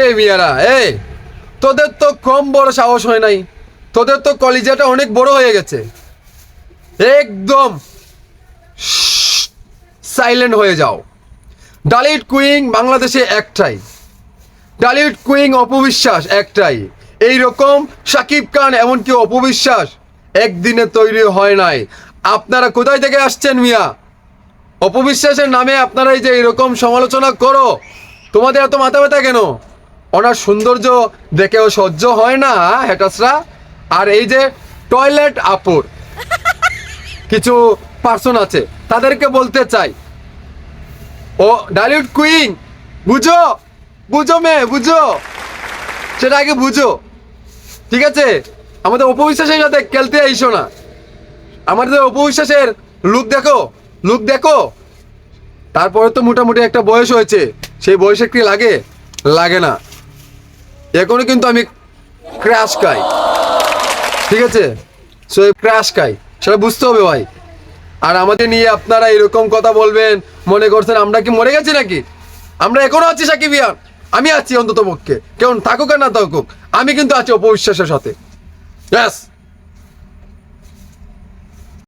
এই মিয়ারা, এই তোদের তো কম বড় সাহস হয় নাই, তোদের তো কলিজাটা অনেক বড় হয়ে গেছে। একদম সাইলেন্ট হয়ে যাও। ডালিউড কুইং বাংলাদেশে একটাই, ডালিউড কুইং অপবিশ্বাস একটাই। এইরকম শাকিব খান এমনকি অপবিশ্বাস একদিনে তৈরি হয় নাই। আপনারা কোথায় থেকে আসছেন মিয়া? অপবিশ্বাসের নামে আপনারা এই যে এরকম সমালোচনা করো, তোমাদের এত মাথা ব্যথা কেন? ওনার সৌন্দর্য দেখেও সহ্য হয় না হেটাসরা। আর এই যে টয়লেট আপুর কিছু পার্সন আছে, তাদেরকে বলতে চাই, ও ডালিউড কুইন, বুঝো বুঝো মেয়ে, বুঝো, সেটা আগে বুঝো, ঠিক আছে? আমাদের অপবিশ্বাসের সাথে খেলতে আইসো না। আমাদের অপবিশ্বাসের লুক দেখো, লুক দেখো। তারপরে তো মোটামুটি একটা বয়স হয়েছে, সেই বয়সে কি লাগে? লাগে না। এখনো কিন্তু আমি ক্র্যাশ খাই, ঠিক আছে? সো ক্র্যাশ খাই, সেটা বুঝতে হবে ভাই। আর আমাদের নিয়ে আপনারা এরকম কথা বলবেন, মনে করছেন আমরা কি মরে গেছি নাকি? আমরা এখনো আছি সাকিব ইয়ান, আমি আছি অন্তত পক্ষে, কেমন থাকুক আর না থাকুক, আমি কিন্তু আছি অপবিশ্বাসের সাথে। ব্যাস।